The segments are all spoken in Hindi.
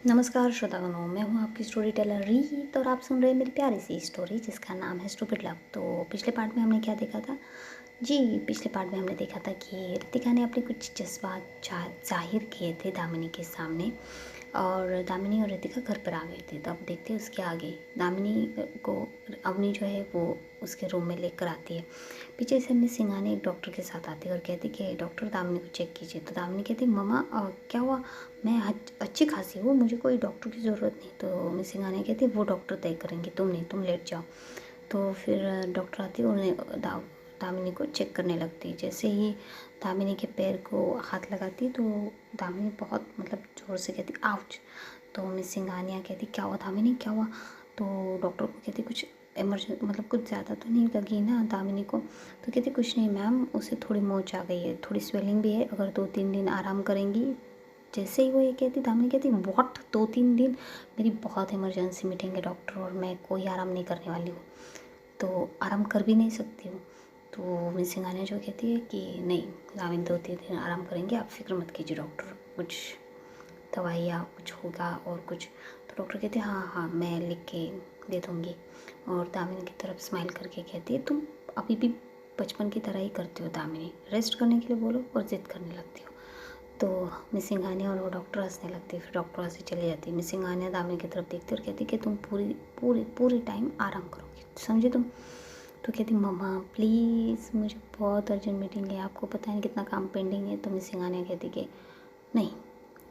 नमस्कार श्रोतागणों, मैं हूं आपकी स्टोरी टेलर रीत और आप सुन रहे हैं मेरी प्यारी सी स्टोरी जिसका नाम है स्टूपिड लव। तो पिछले पार्ट में हमने क्या देखा था जी। पिछले पार्ट में हमने देखा था कि रितिका ने अपने कुछ जज्बात जाहिर किए थे दामिनी के सामने और दामिनी और रितिका घर पर आ गए थे। तो अब देखते हैं उसके आगे। दामिनी को अवनी जो है वो उसके रूम में लेकर आती है। पीछे से हमने सिंघानी एक डॉक्टर के साथ आती है और कहती कि डॉक्टर दामिनी को चेक कीजिए। तो दामिनी कहती मम्मा क्या हुआ, मैं अच्छी खासी हूँ, मुझे कोई डॉक्टर की ज़रूरत नहीं। तो मिस सिंघानिया कहती वो डॉक्टर तय करेंगे, तुम नहीं, तुम लेट जाओ। तो फिर डॉक्टर आती है, उन्हें दामिनी को चेक करने लगती है। जैसे ही दामिनी के पैर को हाथ लगाती तो दामिनी बहुत ज़ोर से कहती आउच। तो मिस सिंघानिया कहती क्या हुआ दामिनी, क्या हुआ। तो डॉक्टर को कहती कुछ इमरजेंसी कुछ ज़्यादा तो नहीं लगी ना दामिनी को। तो कहती कुछ नहीं मैम, उसे थोड़ी मोच आ गई है, थोड़ी स्वेलिंग भी है, अगर 2-3 दिन आराम करेंगी। जैसे ही वो ये कहती दामिनी कहती व्हाट 2-3 दिन, मेरी बहुत इमरजेंसी मीटिंग है डॉक्टर और मैं कोई आराम नहीं करने वाली हूँ, तो आराम कर भी नहीं सकती हूँ। तो मिस सिंघानिया जो कहती है कि नहीं दामिनी 2-3 दिन आराम करेंगे, आप फिक्र मत कीजिए डॉक्टर, कुछ दवाइयाँ कुछ होगा और कुछ। तो डॉक्टर कहते हैं हाँ हाँ मैं लिख के दे दूँगी। और दामिनी की तरफ स्माइल करके कहती है तुम अभी भी बचपन की तरह ही करती हो दामिनी, रेस्ट करने के लिए बोलो और ज़िद करने लगती हो। तो मिस सिंघानिया और वो डॉक्टर हंसने लगती है। फिर डॉक्टर हंसी चली जाती है। मिस सिंघानिया दामिनी की तरफ देखती है और कहती है कि तुम पूरी पूरी पूरी टाइम आराम करोगी, समझे तुम। तो कहती मम्मा प्लीज़ मुझे बहुत अर्जेंट मीटिंग है, आपको पता है कितना काम पेंडिंग है। तो मिस सिंघानिया कहती कि नहीं,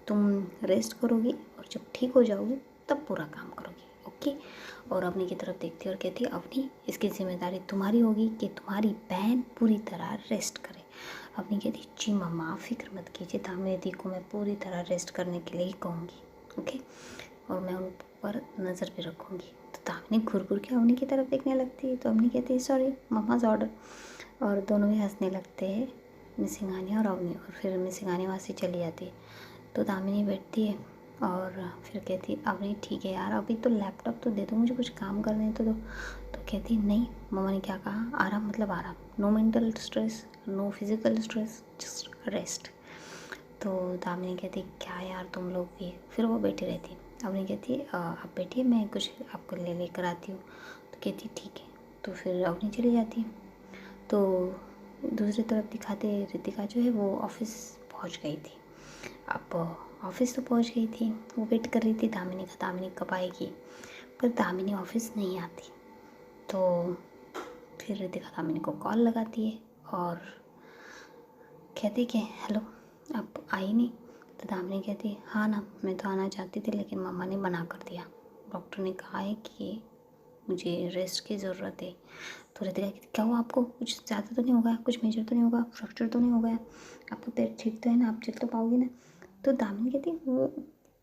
तुम रेस्ट करोगी और जब ठीक हो जाओगी तब पूरा काम करोगी, ओके। और अवनी की तरफ देखती है और कहती है अवनी इसकी जिम्मेदारी तुम्हारी होगी कि तुम्हारी बहन पूरी तरह रेस्ट करे। अवनी कहती जी मम्मा आप फिक्र मत कीजिए, दामिनी दी को मैं पूरी तरह रेस्ट करने के लिए ही कहूँगी, ओके, और मैं उन पर नज़र भी रखूँगी। तो दामिनी घूर घूर के अवनी की तरफ देखने लगती है। तो अवनी कहती है सॉरी मम्माज़ ऑर्डर, और दोनों ही हंसने लगते हैं, मिस सिंघानिया और अवनी। और फिर मिस सिंघानिया वहाँ से चली जाती है। तो दामिनी बैठती है और फिर कहती अवनी ठीक है यार, अभी तो लैपटॉप तो दे दो, मुझे कुछ काम करने तो दो। तो कहती नहीं मम्मा ने क्या कहा, आराम मतलब आराम, no mental stress, no physical stress, just rest. तो दामिनी कहती क्या यार तुम लोग भी। फिर वो बैठी रहती। अवनी कहती आप बैठिए मैं कुछ आपको लेकर आती हूँ। तो कहती ठीक है। तो फिर अवनी चली जाती है। तो दूसरी तरफ दिखाते रितिका जो है वो ऑफिस पहुँच गई थी। अब ऑफिस तो पहुँच गई थी, वो वेट कर रही थी दामिनी का, दामिनी कब आएगी। पर दामिनी ऑफिस नहीं आती। तो फिर रितिका दामिनी को कॉल लगाती है और कहती कि हेलो आप आई नहीं। तो दामिनी कहती हाँ ना, मैं तो आना चाहती थी लेकिन मम्मा ने मना कर दिया, डॉक्टर ने कहा है कि मुझे रेस्ट की ज़रूरत है। तो रितिका कहती क्या हुआ आपको, कुछ ज़्यादा तो नहीं होगा, कुछ मेजर तो नहीं होगा, फ्रैक्चर तो नहीं हो गया, आपका पैर ठीक तो है ना, आप चल तो पाओगे ना। तो दामिनी कहती वो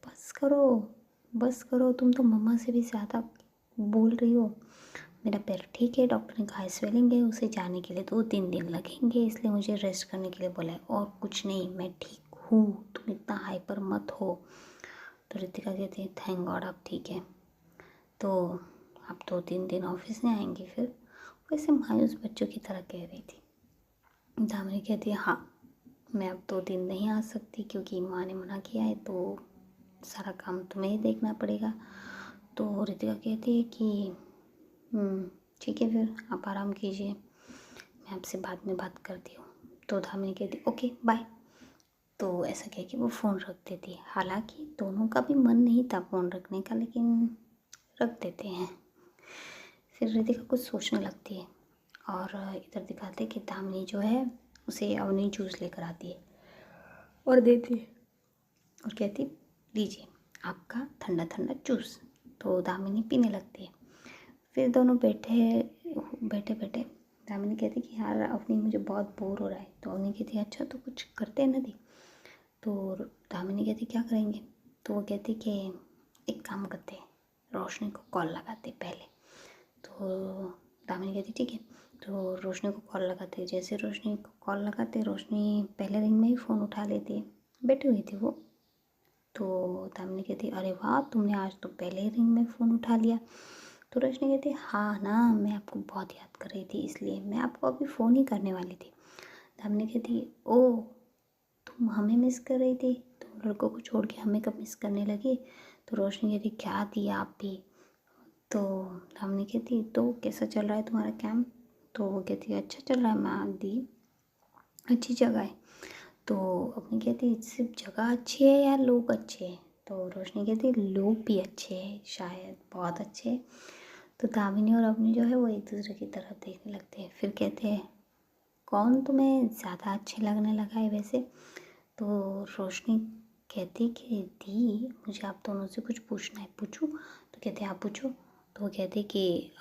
बस करो, बस करो, तुम तो मम्मा से भी ज़्यादा बोल रही हो। मेरा पैर ठीक है, डॉक्टर ने कहा स्वेलिंग है, उसे जाने के लिए 2-3 दिन लगेंगे, इसलिए मुझे रेस्ट करने के लिए बोला है और कुछ नहीं, मैं ठीक हूँ, तुम इतना हाइपर मत हो। तो रितिका कहती है थैंक गॉड आप ठीक है। तो आप 2-3 दिन ऑफिस नहीं आएंगी फिर, वैसे मायूस बच्चों की तरह कह रही थी। दामिनी कहती है हाँ मैं अब 2 दिन नहीं आ सकती क्योंकि माँ ने मना किया है, तो सारा काम तुम्हें ही देखना पड़ेगा। तो रितिका कहती है कि ठीक है फिर आप आराम कीजिए, मैं आपसे बाद में बात करती हूँ। तो दामिनी कहती ओके बाय। तो ऐसा कह के वो फ़ोन रख देती है। हालांकि दोनों का भी मन नहीं था फ़ोन रखने का, लेकिन रख देते हैं। फिर रितिका कुछ सोचने लगती है और इधर दिखाते कि दामिनी जो है उसे अवनी जूस लेकर आती है और देती है और कहती लीजिए आपका ठंडा ठंडा जूस। तो दामिनी पीने लगती है। फिर दोनों बैठे बैठे दामिनी कहती कि यार अवनी मुझे बहुत बोर हो रहा है। तो अवनी कहती अच्छा तो कुछ करते हैं ना दी। तो दामिनी कहती क्या करेंगे। तो वो कहती कि एक काम करते हैं, रोशनी को कॉल लगाते पहले। तो दामिनी कहती ठीक है। तो रोशनी को कॉल लगाते, जैसे रोशनी को कॉल लगाते रोशनी पहले रिंग में ही फ़ोन उठा लेती है, बैठी हुई थी वो। तो दामिनी कहती अरे वाह तुमने आज तो पहले ही रिंग में फ़ोन उठा लिया। तो रोशनी कहती हाँ ना, मैं आपको बहुत याद कर रही थी, इसलिए मैं आपको अभी फ़ोन ही करने वाली थी। दामिनी कहती ओ तुम हमें मिस कर रही थी। तो लड़कों को छोड़ के हमें कब मिस करने लगी। तो रोशनी कहती क्या दी आप भी। तो दामिनी कहती तो कैसा चल रहा है तुम्हारा कैंप। तो वो कहती अच्छा चल रहा है मैं दी, अच्छी जगह है। तो अपनी कहती सिर्फ जगह अच्छी है या लोग अच्छे हैं। तो रोशनी कहती लोग भी अच्छे हैं, शायद बहुत अच्छे हैं। तो दामिनी और अपनी जो है वो एक दूसरे की तरफ देखने लगते हैं। फिर कहते हैं कौन तुम्हें ज़्यादा अच्छे लगने लगा है वैसे। तो रोशनी कहती कि दी मुझे आप दोनों से कुछ पूछना है, पूछूं। तो कहते आप पूछो। तो वो कहते कि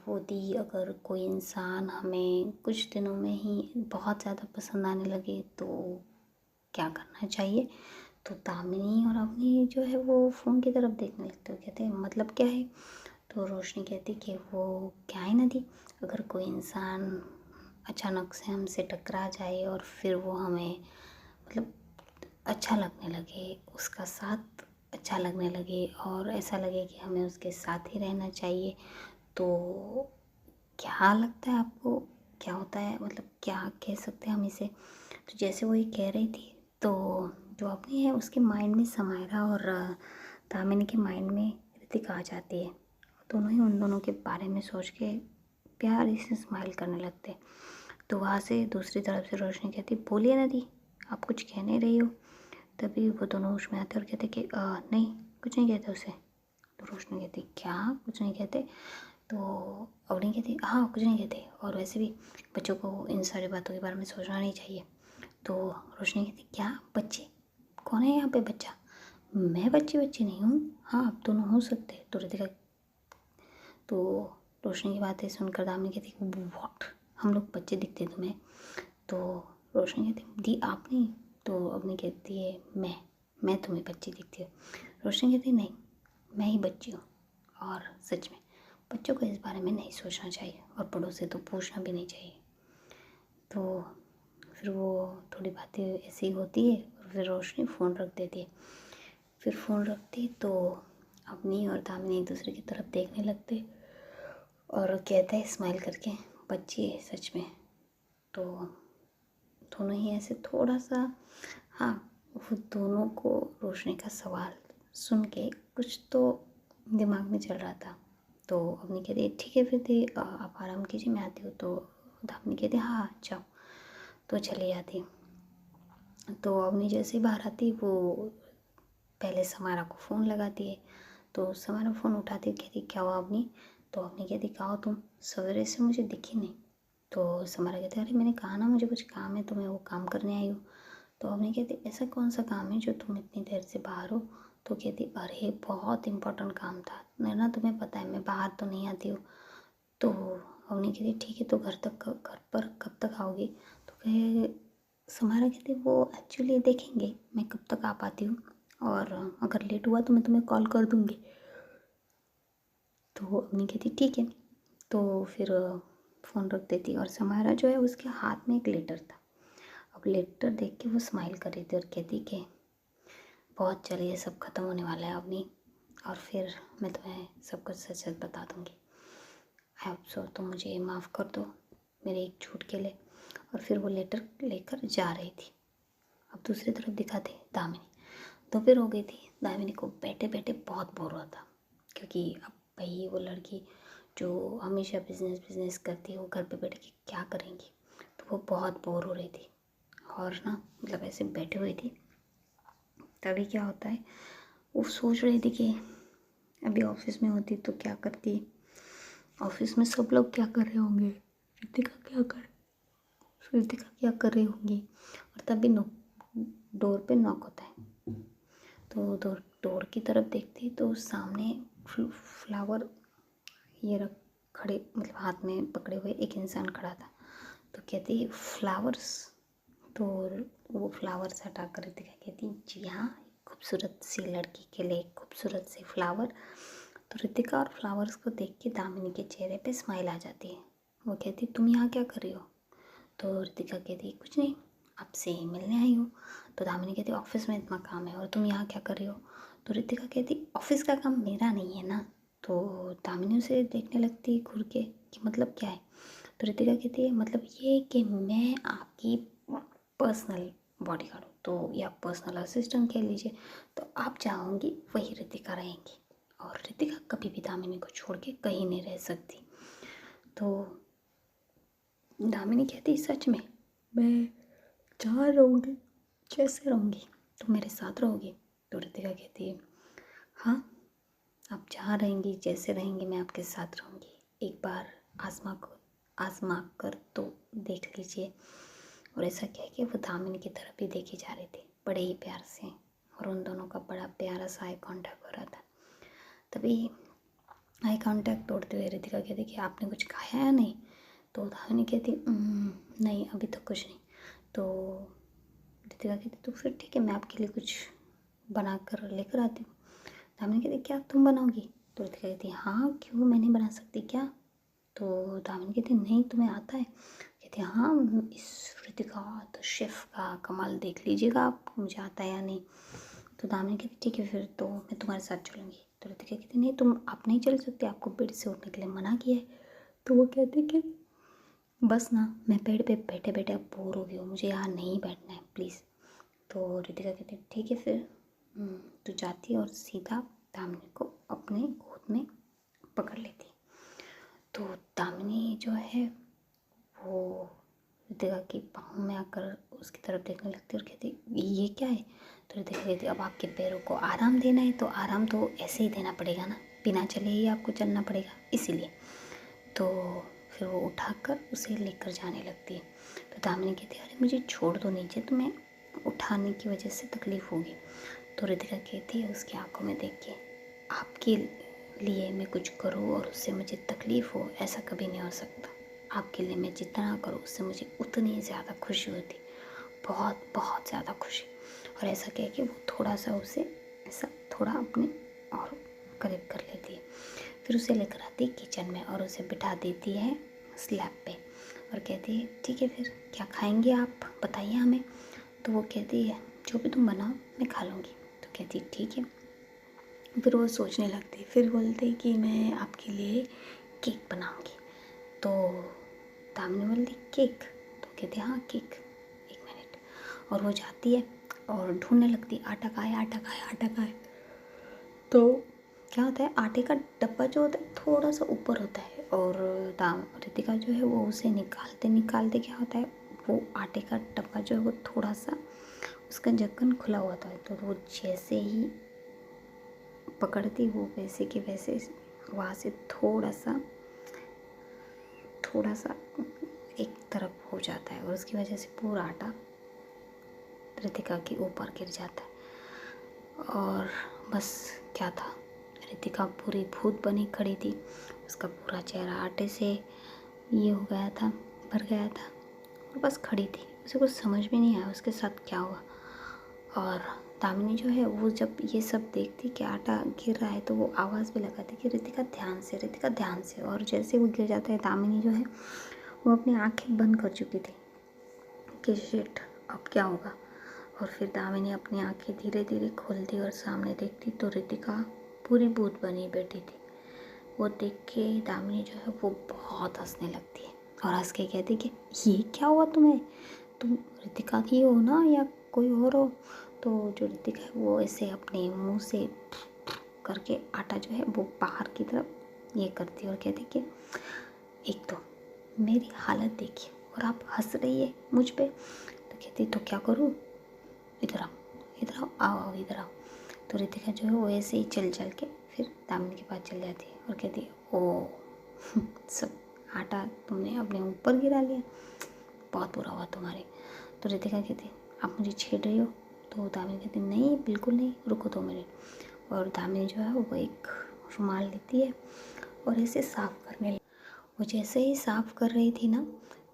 वो दी अगर कोई इंसान हमें कुछ दिनों में ही बहुत ज़्यादा पसंद आने लगे तो क्या करना चाहिए। तो दामिनी और अवनी जो है वो फ़ोन की तरफ देखने लगते हो। कहते हैं मतलब क्या है। तो रोशनी कहती कि वो क्या है ना दी, अगर कोई इंसान अचानक से हमसे टकरा जाए और फिर वो हमें मतलब अच्छा लगने लगे, उसका साथ अच्छा लगने लगे और ऐसा लगे कि हमें उसके साथ ही रहना चाहिए, तो क्या लगता है आपको क्या होता है, मतलब क्या कह सकते हैं हम इसे। तो जैसे वो ये कह रही थी तो जो अपनी है उसके माइंड में समायरा और दामिनी के माइंड में ऋतिका आ जाती है। दोनों ही उन दोनों के बारे में सोच के प्यार से स्माइल करने लगते। तो वहाँ से दूसरी तरफ से रोशनी कहती बोलिए ना दी, आप कुछ कह नहीं रही हो। तभी वो दोनों होश में आते और कहते कि नहीं कुछ नहीं कहते उसे। तो रोशनी कहती क्या कुछ नहीं कहते। तो अवनी कहती हाँ कुछ नहीं कहते, और वैसे भी बच्चों को इन सारी बातों के बारे में सोचना नहीं चाहिए। तो रोशनी कहती क्या बच्चे, कौन है यहाँ पे बच्चा। मैं बच्ची नहीं हूँ, हाँ आप दोनों हो सकते हैं। तो ऋतिका तो रोशनी की बातें सुनकर दामिनी कहती व्हाट, हम लोग बच्चे दिखते तुम्हें। तो रोशनी कहती दी आप नहीं। तो अवनी कहती है मैं तुम्हें बच्ची दिखती हूँ। रोशनी कहती नहीं मैं ही बच्ची हूँ, और सच में बच्चों को इस बारे में नहीं सोचना चाहिए और बड़ों से तो पूछना भी नहीं चाहिए। तो फिर वो थोड़ी बातें ऐसी ही होती है और फिर रोशनी फ़ोन रख देती है। फिर फ़ोन रखती तो अपनी और दामिनी एक दूसरे की तरफ देखने लगते और कहते हैं स्माइल करके बच्ची है सच में। तो दोनों ही ऐसे थोड़ा सा, हाँ वो दोनों को रोशनी का सवाल सुन के कुछ तो दिमाग में चल रहा था। तो अपनी कहती ठीक है फिर दी आप आराम कीजिए मैं आती हूँ। तो दामिनी कहती हाँ जाओ। तो चली जाती। तो अपनी जैसे बाहर आती वो पहले समारा को फ़ोन लगाती है। तो समारा फ़ोन उठाती कहती क्या हुआ अपनी। तो अपनी कहती कहा तुम सवेरे से मुझे दिखी नहीं। तो समारा कहते अरे मैंने कहा ना मुझे कुछ काम है तो मैं वो काम करने आई हूँ। तो अपनी कहती ऐसा कौन सा काम है जो तुम इतनी देर से बाहर हो। तो कहती अरे बहुत इम्पोर्टेंट काम था नहीं ना, तुम्हें पता है मैं बाहर तो नहीं आती हूँ। तो अपनी कहती ठीक है तो घर पर कब तक आओगी। तो कहे समारा कहती वो एक्चुअली देखेंगे मैं कब तक आ पाती हूँ, और अगर लेट हुआ तो मैं तुम्हें कॉल कर दूँगी। तो अपनी कहती ठीक है। तो फिर फ़ोन रख देती और समारा जो है उसके हाथ में एक लेटर था। अब लेटर देख के वो स्माइल कर रही थी और कहती कि बहुत जल्द ये सब ख़त्म होने वाला है अपनी, और फिर मैं तुम्हें सब कुछ सच सच बता दूँगी। आई होप सो तुम मुझे माफ़ कर दो मेरे एक झूठ के लिए। और फिर वो लेटर लेकर जा रही थी। अब दूसरी तरफ दिखाते दामिनी, दोपहर हो गई थी। दामिनी को बैठे बैठे बहुत बोर हुआ था, क्योंकि अब भाई वो लड़की जो हमेशा बिजनेस करती है वो घर पे बैठ के क्या करेंगी। तो वो बहुत बोर हो रही थी और ना मतलब ऐसे बैठी हुई थी। तभी क्या होता है वो सोच रही थी कि अभी ऑफिस में होती तो क्या करती, ऑफिस में सब लोग क्या कर रहे होंगे, ऋतिका क्या कर रही होंगी। और तभी डोर पे नॉक होता है। तो डोर की तरफ देखती तो सामने फ्लावर ये रख खड़े मतलब हाथ में पकड़े हुए एक इंसान खड़ा था। तो कहती फ्लावर्स। तो वो फ्लावर्स हटा कर ऋतिका कहती जी हाँ खूबसूरत सी लड़की के लिए खूबसूरत से फ्लावर। तो ऋतिका और फ्लावर्स को देख के दामिनी के चेहरे पे स्माइल आ जाती है। वो कहती तुम यहाँ क्या कर रही हो। तो ऋतिका कहती कुछ नहीं आपसे मिलने आई हूँ। तो दामिनी कहती ऑफिस में इतना काम है और तुम यहाँ क्या कर रही हो। तो ऋतिका कहती ऑफिस का काम मेरा नहीं है ना। तो दामिनी उसे देखने लगती है घूर के कि मतलब क्या है। तो ऋतिका कहती है मतलब ये कि मैं आपकी पर्सनल बॉडीगार्ड हूँ। तो या पर्सनल असिस्टेंट कह लीजिए। तो आप चाहोगी वही रितिका रहेंगी, और रितिका कभी भी दामिनी को छोड़ के कहीं नहीं रह सकती। तो दामिनी कहती सच में मैं जहाँ रहूँगी, जैसे रहूँगी तो मेरे साथ रहोगी? तो रितिका कहती है हाँ, आप जहाँ रहेंगी, जैसे रहेंगी, मैं आपके साथ रहूँगी। एक बार आजमा कर तो देख लीजिए। और ऐसा कह के वो दामिनी की तरफ ही देखी जा रही थी बड़े ही प्यार से, और उन दोनों का बड़ा प्यारा सा आई कांटेक्ट हो रहा था। तभी आई कांटेक्ट तोड़ते हुए रितिका कहती कि आपने कुछ खाया या नहीं? तो दामिनी कहती नहीं, अभी तो कुछ नहीं। तो रितिका कहती तो फिर ठीक है, मैं आपके लिए कुछ बना कर लेकर आती हूँ। दामिनी कहती क्या तुम बनाओगी? तो रितिका कहती हाँ, क्यों, मैं नहीं बना सकती क्या? तो दामिनी कहती नहीं, तुम्हें आता है? कहती हाँ, इस रितिका तो शेफ़ का कमाल देख लीजिएगा आप, मुझे आता है या नहीं। तो दामिनी कहती ठीक है, फिर तो मैं तुम्हारे साथ चलूँगी। तो रितिका कहती नहीं, आप नहीं चल सकते, आपको बेड से उठने के लिए मना किया है। तो वो कहती कि बस ना, मैं पेड़ पे बैठे बैठे अब बोर हो गई हूँ, मुझे यहाँ नहीं बैठना है प्लीज़। तो रितिका कहती ठीक है फिर। तो जाती और सीधा दामिनी को अपने गोद में पकड़ लेती। तो दामिनी जो है वो रितिका की बाहों में आकर उसकी तरफ देखने लगती और कहती ये क्या है? तो रितिका कहती अब आपके पैरों को आराम देना है तो आराम तो ऐसे ही देना पड़ेगा ना, बिना चले ही आपको चलना पड़ेगा, इसीलिए। तो फिर वो उठाकर उसे लेकर जाने लगती है। तो दामिनी कहती अरे मुझे छोड़ दो नीचे, तुम्हें उठाने की वजह से तकलीफ़ होगी। तो रितिका कहती है उसकी आंखों में देख के आपके लिए मैं कुछ करूँ और उससे मुझे तकलीफ़ हो, ऐसा कभी नहीं हो सकता। आपके लिए मैं जितना करूँ उससे मुझे उतनी ज़्यादा खुशी होती, बहुत बहुत ज़्यादा खुशी। और ऐसा कह के वो थोड़ा सा उसे ऐसा थोड़ा अपने और करीब कर लेती है। फिर उसे लेकर आती है किचन में और उसे बिठा देती है स्लैब पे और कहती है ठीक है, फिर क्या खाएंगे आप, बताइए हमें। तो वो कहती है जो भी तुम बनाओ मैं खा लूँगी। तो कहती है ठीक है। फिर वो सोचने लगती, फिर बोलती कि मैं आपके लिए केक बनाऊँगी। तो दामिनी बोलती केक? तो कहती हाँ केक, एक मिनट। और वो जाती है और ढूंढने लगती आटा कहाँ है, आटा कहाँ है, आटा कहाँ है। तो क्या होता है, आटे का डब्बा जो होता है थोड़ा सा ऊपर होता है, और रितिका जो है वो उसे निकालते निकालते क्या होता है, वो आटे का डब्बा जो है वो थोड़ा सा उसका ढक्कन खुला हुआ था। तो वो जैसे ही पकड़ती वो वैसे के वैसे वहाँ से थोड़ा सा एक तरफ हो जाता है, और उसकी वजह से पूरा आटा रितिका के ऊपर गिर जाता है। और बस क्या था, रितिका पूरी भूत बनी खड़ी थी, उसका पूरा चेहरा आटे से ये हो गया था, भर गया था, और बस खड़ी थी। उसे कुछ समझ में नहीं आया उसके साथ क्या हुआ। और दामिनी जो है वो जब ये सब देखती कि आटा गिर रहा है तो वो आवाज़ भी लगाती कि रितिका ध्यान से, रितिका ध्यान से। और जैसे वो गिर जाता है, दामिनी जो है वो अपनी आंखें बंद कर चुकी थी कि शिट अब क्या होगा। और फिर दामिनी अपनी आंखें धीरे धीरे खोलती और सामने देखती तो रितिका पूरी भूत बनी बैठी थी। वो देख के दामिनी जो है वो बहुत हंसने लगती है और हंस के कहती कि ये क्या हुआ तुम्हें, तुम रितिका ही हो ना या कोई और हो? तो जो रितिका है वो ऐसे अपने मुंह से करके आटा जो है वो बाहर की तरफ ये करती है और कहती कि एक तो मेरी हालत देखिए और आप हंस रही है मुझ पे। तो कहती तो क्या करूँ, इधर आओ, इधर आओ, आओ आओ इधर आओ। तो रितिका जो है वो ऐसे ही चल चल के फिर दामिनी के पास चल जाती है और कहती है ओ सब आटा तुमने अपने ऊपर गिरा लिया, बहुत बुरा हुआ तुम्हारे। तो रितिका कहती आप मुझे छेड़ रही हो? तो दामिनी कहती नहीं बिल्कुल नहीं, रुको 2 मिनट। और दामिनी जो है वो एक रुमाल लेती है और ऐसे साफ़ करने लगी। वो जैसे ही साफ़ कर रही थी ना,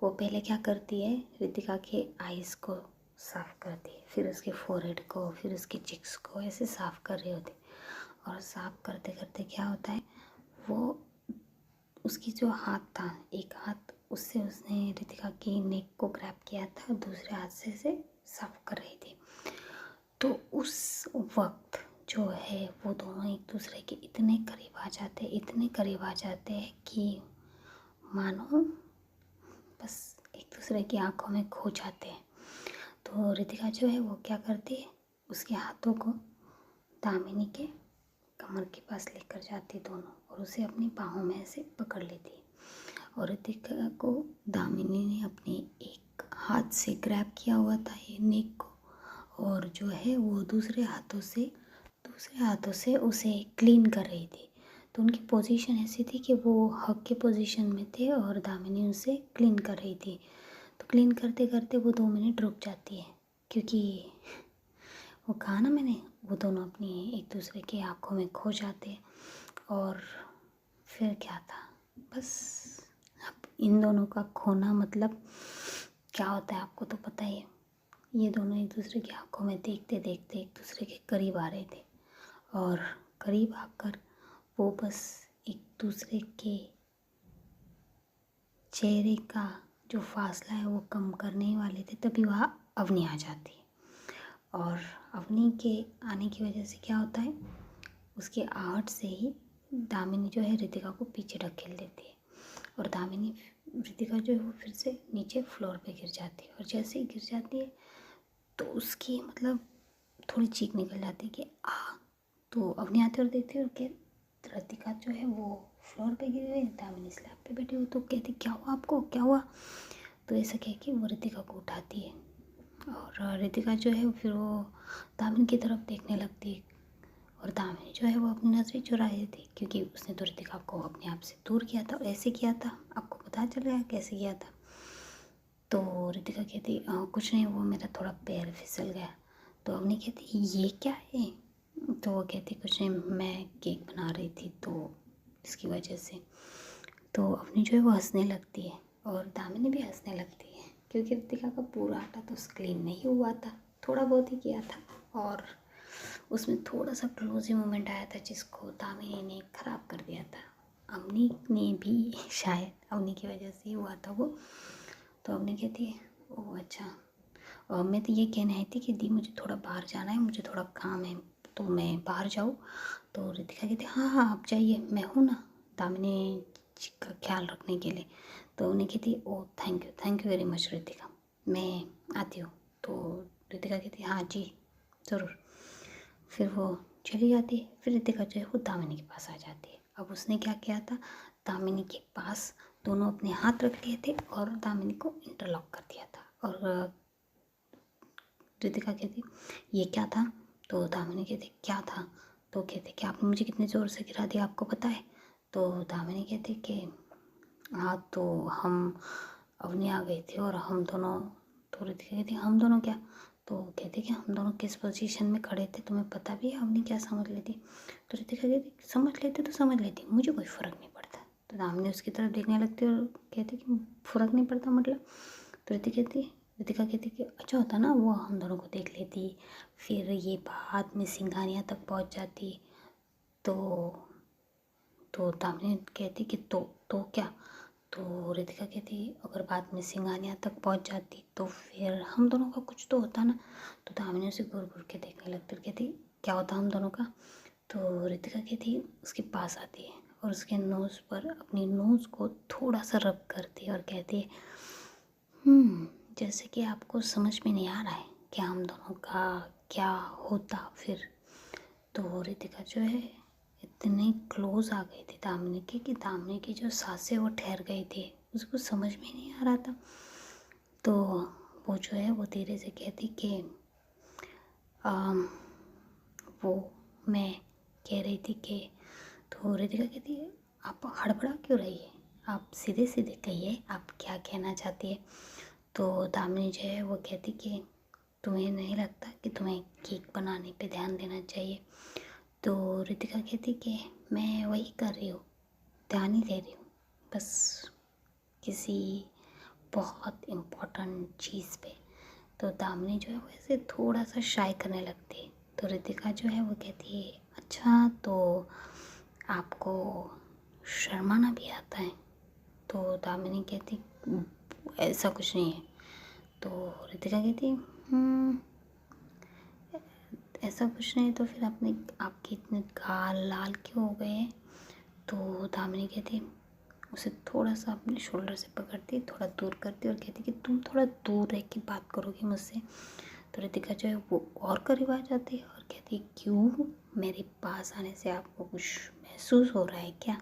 वो पहले क्या करती है, रितिका के आइज़ को साफ़ करती है, फिर उसके फोरहेड को, फिर उसके चिक्स को ऐसे साफ़ कर रही होती। और साफ़ करते करते क्या होता है, वो उसकी जो हाथ था, एक हाथ उससे उसने रितिका की नेक को ग्रैब किया था, दूसरे हाथ से साफ़ कर रही थी। तो उस वक्त जो है वो दोनों एक दूसरे के इतने करीब आ जाते, इतने करीब आ जाते हैं कि मानो बस एक दूसरे की आंखों में खो जाते हैं। तो रितिका जो है वो क्या करती है, उसके हाथों को दामिनी के कमर के पास लेकर जाती दोनों, और उसे अपनी बाहों में ऐसे पकड़ लेती। और रितिका को दामिनी ने अपने एक हाथ से ग्रैब किया हुआ था ये नेक को, और जो है वो दूसरे हाथों से उसे क्लीन कर रही थी। तो उनकी पोजीशन ऐसी थी कि वो हक के पोजीशन में थे और दामिनी उसे क्लीन कर रही थी। तो क्लीन करते करते वो 2 मिनट रुक जाती है, क्योंकि वो कहा ना मैंने, वो दोनों अपनी एक दूसरे की आंखों में खो जाते। और फिर क्या था, बस अब इन दोनों का खोना मतलब क्या होता है आपको तो पता ही है। ये दोनों एक दूसरे की आंखों में देखते देखते एक दूसरे के करीब आ रहे थे, और करीब आकर वो बस एक दूसरे के चेहरे का जो फासला है वो कम करने ही वाले थे, तभी वहाँ अवनी आ जाती है। और अवनी के आने की वजह से क्या होता है, उसके आहट से ही दामिनी जो है रितिका को पीछे ढकेल देती है, और दामिनी रितिका जो है वो फिर से नीचे फ्लोर पे गिर जाती है। और जैसे ही गिर जाती है तो उसकी मतलब थोड़ी चीख निकल जाती है कि आ। तो अवनी आती और देखती है, और क्या रितिका जो है वो फ्लोर पे गिरी हुई है, दामिनी स्लैब पे बैठी हुई। तो कहती क्या हुआ आपको, क्या हुआ। तो ऐसा कह के वो रितिका को उठाती है, और रितिका जो है फिर वो दामिनी की तरफ देखने लगती है। और दामिनी जो है वो अपनी नजरें चुरा रही थी, क्योंकि उसने तो रितिका को अपने आप से दूर किया था। और ऐसे किया था, आपको पता चल गया कैसे किया था। तो रितिका कहती कुछ नहीं, वो मेरा थोड़ा पैर फिसल गया। तो अवनी कहती ये क्या है। तो वो कहती कुछ नहीं, मैं केक बना रही थी तो इसकी वजह से। तो अवनी जो है वो हंसने लगती है, और दामिनी भी हंसने लगती है, क्योंकि रितिका का पूरा आटा तो क्लीन नहीं हुआ था, थोड़ा बहुत ही किया था, और उसमें थोड़ा सा क्लोजी मोमेंट आया था जिसको दामिनी ने ख़राब कर दिया था। अवनी ने भी शायद अवनी की वजह से ही हुआ था वो। तो अवनी कहती है ओह अच्छा, और मैं तो ये कहने आई थी कि दी मुझे थोड़ा बाहर जाना है, मुझे थोड़ा काम है, तो मैं बाहर जाऊँ। तो रितिका कहती हाँ हाँ आप जाइए, मैं हूँ ना दामिनी जी का ख्याल रखने के लिए। तो उन्हें कहती oh thank you very much Ritika, मैं आती हूँ। तो रितिका कहती हाँ जी ज़रूर। फिर वो चली जाती है। फिर रितिका जो है वो दामिनी के पास आ जाती है। अब उसने क्या किया था, दामिनी के पास दोनों अपने हाथ रख लिए थे और दामिनी को इंटरलॉक कर दिया था। और रितिका कहती ये क्या था। तो दामिनी कहती क्या था। तो कहते कि आपने मुझे कितने ज़ोर से गिरा दिया आपको पता है। तो दामिनी कहती कि हाँ तो हम अवनी आ गई थी और हम दोनों। तो रितिका कहती हम दोनों क्या। तो कहते कि हम दोनों किस पोजीशन में खड़े थे तुम्हें पता भी है। अवनी क्या समझ लेती। तो रितिका कहती समझ लेती तो समझ लेती, मुझे कोई फ़र्क नहीं पड़ता। तो दामिनी उसकी तरफ देखने लगती और कहती कि फ़र्क नहीं पड़ता मतलब। तो रितिका कहती कि अच्छा होता ना वो हम दोनों को देख लेती, फिर ये बाद में सिंघानिया तक पहुंच जाती। तो दामिनी कहती कि तो क्या। तो रितिका कहती अगर बाद में सिंघानिया तक पहुंच जाती तो फिर हम दोनों का कुछ तो होता ना। तो दामिनी उसे घूर घूर के देखने लगती और कहती क्या होता हम दोनों का। तो रितिका कहती उसके पास आती है और उसके नोज़ पर अपनी नोज़ को थोड़ा सा रब करती है और कहती है जैसे कि आपको समझ में नहीं आ रहा है कि हम दोनों का क्या होता फिर। तो रितिका जो है इतने क्लोज आ गई थी दामिनी की कि दामिनी की जो सांसें वो ठहर गई थी, उसको समझ में नहीं आ रहा था। तो वो जो है वो धीरे से कहती कि वो मैं कह रही थी कि। तो रितिका कहती है आप हड़बड़ा क्यों रही है, आप सीधे सीधे कहिए आप क्या कहना चाहती है। तो दामिनी जो है वो कहती कि तुम्हें नहीं लगता कि तुम्हें केक बनाने पे ध्यान देना चाहिए। तो रितिका कहती कि मैं वही कर रही हूँ, ध्यान ही दे रही हूँ बस किसी बहुत इम्पोर्टेंट चीज़ पे। तो दामिनी जो है वो ऐसे थोड़ा सा शाय करने लगती है। तो रितिका जो है वो कहती है अच्छा तो आपको शर्माना भी आता है। तो दामिनी कहती ऐसा कुछ नहीं है। तो रितिका कहती ऐसा कुछ नहीं तो फिर आपके इतने गाल लाल क्यों हो गए हैं। तो दामिनी कहती उसे थोड़ा सा अपने शोल्डर से पकड़ती, थोड़ा दूर करती और कहती कि तुम थोड़ा दूर रह के बात करोगी मुझसे। तो रितिका जो है वो और करीब आ जाती है और कहती है क्यों, मेरे पास आने से आपको कुछ महसूस हो रहा है क्या?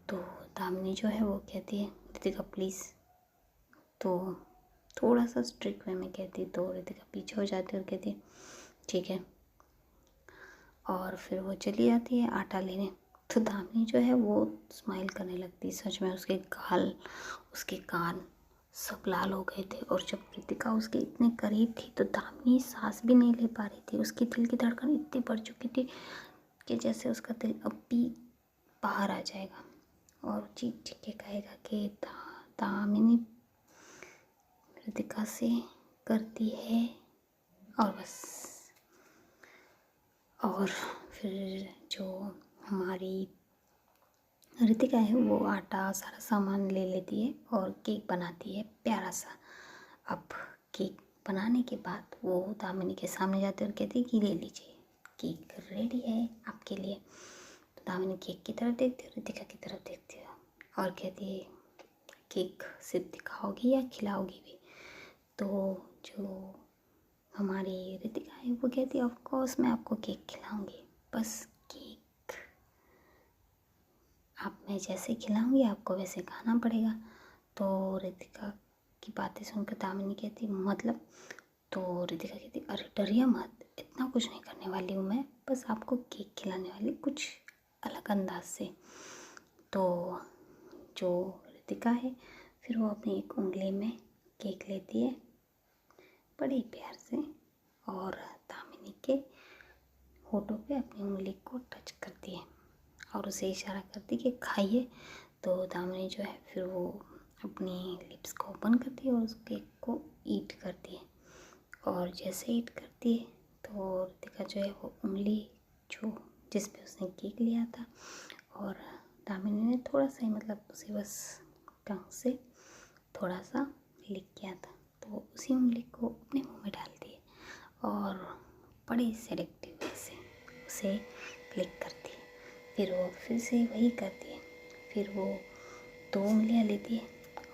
तो दामिनी जो है वो कहती है रितिका प्लीज़। तो थोड़ा सा स्ट्रिक्ट वे में कहती, तो रितिका पीछे हो जाती है और कहती है ठीक है। और फिर वो चली जाती है आटा लेने। तो दामिनी जो है वो स्माइल करने लगती है। सच में उसके गाल, उसके कान सब लाल हो गए थे। और जब रितिका उसके इतने करीब थी तो दामिनी सांस भी नहीं ले पा रही थी। उसकी दिल की धड़कन इतनी बढ़ चुकी थी कि जैसे उसका दिल अब भी बाहर आ जाएगा और चीख चीख के कहेगा कि दामिनी रितिका से करती है। और बस, और फिर जो हमारी रितिका है वो आटा सारा सामान ले लेती है और केक बनाती है प्यारा सा। अब केक बनाने के बाद वो दामिनी के सामने जाती है और कहती है कि ले लीजिए, केक रेडी है आपके लिए। तो दामिनी केक की तरफ देखती है, रितिका की तरफ देखती है और कहती है केक सिर्फ दिखाओगी या खिलाओगी भी? तो जो हमारी रितिका है वो कहती है ऑफ कोर्स मैं आपको केक खिलाऊंगी, बस केक आप मैं जैसे खिलाऊंगी आपको वैसे खाना पड़ेगा। तो रितिका की बातें सुनकर दामिनी कहती मतलब? तो रितिका कहती अरे डरिए मत, इतना कुछ नहीं करने वाली हूँ मैं, बस आपको केक खिलाने वाली, कुछ अलग अंदाज से। तो जो रितिका है फिर वो अपनी एक उंगली में केक लेती है बड़े ही प्यार से और दामिनी के होठों पे अपनी उंगली को टच करती है और उसे इशारा करती है कि खाइए। तो दामिनी जो है फिर वो अपनी लिप्स को ओपन करती है और उस केक को ईट करती है। और जैसे ईट करती है तो रितिका जो है वो उंगली जो जिस पे उसने केक लिया था और दामिनी ने थोड़ा सा ही मतलब उसे बस टंग से थोड़ा सा लिक किया था, तो उसी उंगली को अपने मुंह में डालती है और बड़े सेलेक्टिव वे से उसे क्लिक करती है। फिर वो फिर से वही करती है, फिर वो 2 उंगलियां लेती है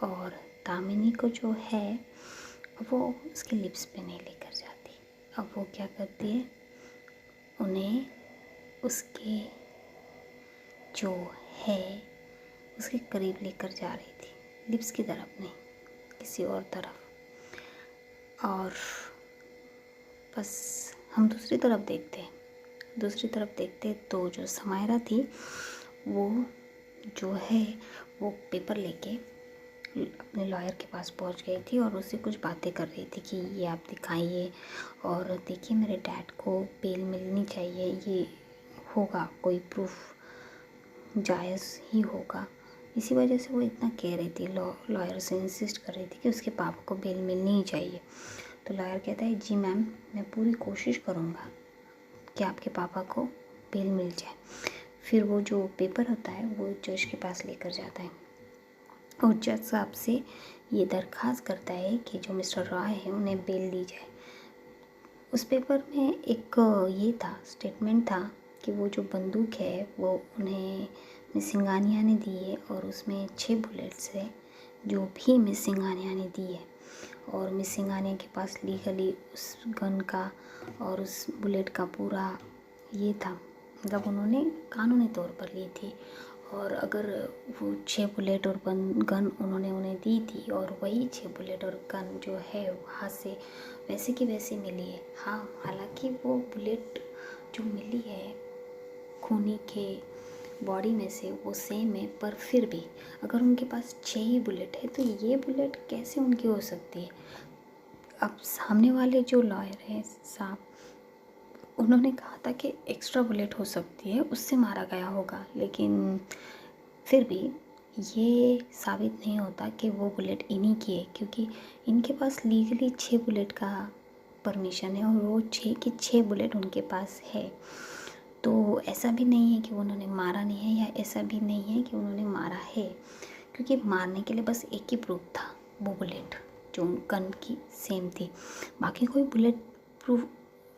और दामिनी को जो है वो उसके लिप्स पे नहीं लेकर जाती। अब वो क्या करती है, उन्हें उसके जो है उसके करीब लेकर जा रही थी, लिप्स की तरफ नहीं, किसी और तरफ। और बस हम दूसरी तरफ देखते तो जो समायरा थी वो जो है वो पेपर लेके अपने लॉयर के पास पहुंच गई थी और उससे कुछ बातें कर रही थी कि ये आप दिखाइए और देखिए मेरे डैड को बेल मिलनी चाहिए, ये होगा कोई प्रूफ जायज़ ही होगा। इसी वजह से वो इतना कह रही थी, लॉयर से इंसिस्ट कर रही थी कि उसके पापा को बेल मिलनी ही चाहिए। तो लॉयर कहता है जी मैम, मैं पूरी कोशिश करूँगा कि आपके पापा को बेल मिल जाए। फिर वो जो पेपर होता है वो जज के पास लेकर जाता है और जज साहब से ये दरख्वास्त करता है कि जो मिस्टर रॉय है उन्हें बेल दी जाए। उस पेपर में एक ये था, स्टेटमेंट था कि वो जो बंदूक है वो उन्हें मिस सिंघानिया ने दी है और उसमें 6 बुलेट्स है जो भी मिस सिंघानिया ने दी है। और मिस सिंघानिया के पास लीगली उस गन का और उस बुलेट का पूरा ये था, मतलब उन्होंने कानूनी तौर पर ली थी। और अगर वो 6 बुलेट और गन उन्होंने उन्हें दी थी और वही 6 बुलेट और गन जो है वहाँ से वैसे की वैसे मिली है। हाँ, हालांकि वो बुलेट जो मिली है खूनी के बॉडी में से वो सेम है, पर फिर भी अगर उनके पास 6 ही बुलेट है तो ये बुलेट कैसे उनकी हो सकती है? अब सामने वाले जो लॉयर हैं साहब, उन्होंने कहा था कि एक्स्ट्रा बुलेट हो सकती है, उससे मारा गया होगा, लेकिन फिर भी ये साबित नहीं होता कि वो बुलेट इन्हीं की है, क्योंकि इनके पास लीगली 6 बुलेट का परमिशन है और वो 6 की 6 बुलेट उनके पास है। तो ऐसा भी नहीं है कि उन्होंने मारा नहीं है या ऐसा भी नहीं है कि उन्होंने मारा है, क्योंकि मारने के लिए बस एक ही प्रूफ था, वो बुलेट जो गन की सेम थी। बाकी कोई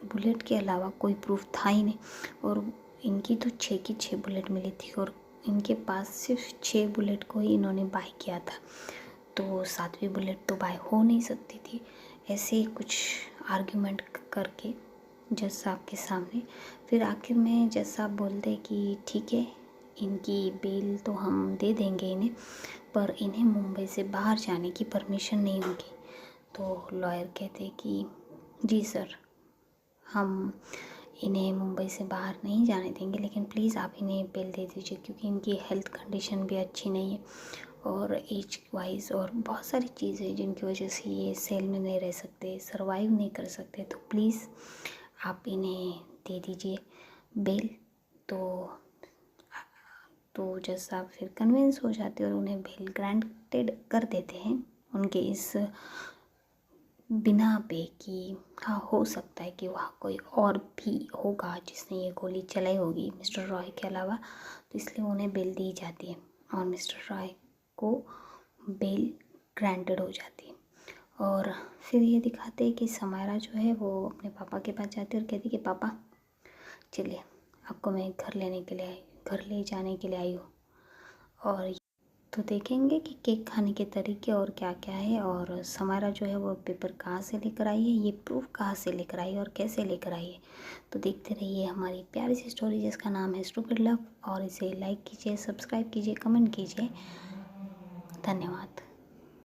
बुलेट के अलावा कोई प्रूफ था ही नहीं। और इनकी तो 6 की 6 बुलेट मिली थी और इनके पास सिर्फ 6 बुलेट को ही इन्होंने बाय किया था, तो 7वीं बुलेट तो बाय हो नहीं सकती थी। ऐसे ही कुछ आर्ग्यूमेंट करके जज साहब के सामने फिर आखिर में जज साहब बोलते कि ठीक है, इनकी बेल तो हम दे देंगे इन्हें, पर इन्हें मुंबई से बाहर जाने की परमिशन नहीं होगी। तो लॉयर कहते कि जी सर, हम इन्हें मुंबई से बाहर नहीं जाने देंगे, लेकिन प्लीज़ आप इन्हें बेल दे दीजिए, क्योंकि इनकी हेल्थ कंडीशन भी अच्छी नहीं है और एज वाइज और बहुत सारी चीज़ें जिनकी वजह से ये सेल में नहीं रह सकते, सरवाइव नहीं कर सकते। तो प्लीज़ आप इन्हें दे दीजिए बेल। तो जज साहब फिर कन्विंस हो जाते हैं और उन्हें बेल ग्रांटेड कर देते हैं, उनके इस बिना पे कि हाँ, हो सकता है कि वहाँ कोई और भी होगा जिसने ये गोली चलाई होगी मिस्टर रॉय के अलावा, तो इसलिए उन्हें बेल दी जाती है और मिस्टर रॉय को बेल ग्रांटेड हो जाती है। और फिर ये दिखाते हैं कि समायरा जो है वो अपने पापा के पास जाती है और कहती है कि पापा चलिए, आपको मैं घर ले जाने के लिए आई हूँ। और तो देखेंगे कि केक खाने के तरीके और क्या क्या है, और समारा जो है वो पेपर कहाँ से लेकर आई है, ये प्रूफ कहाँ से लेकर आई है और कैसे लेकर आई है। तो देखते रहिए हमारी प्यारी सी स्टोरी जिसका नाम है स्टूपिड लव, और इसे लाइक कीजिए, सब्सक्राइब कीजिए, कमेंट कीजिए। धन्यवाद।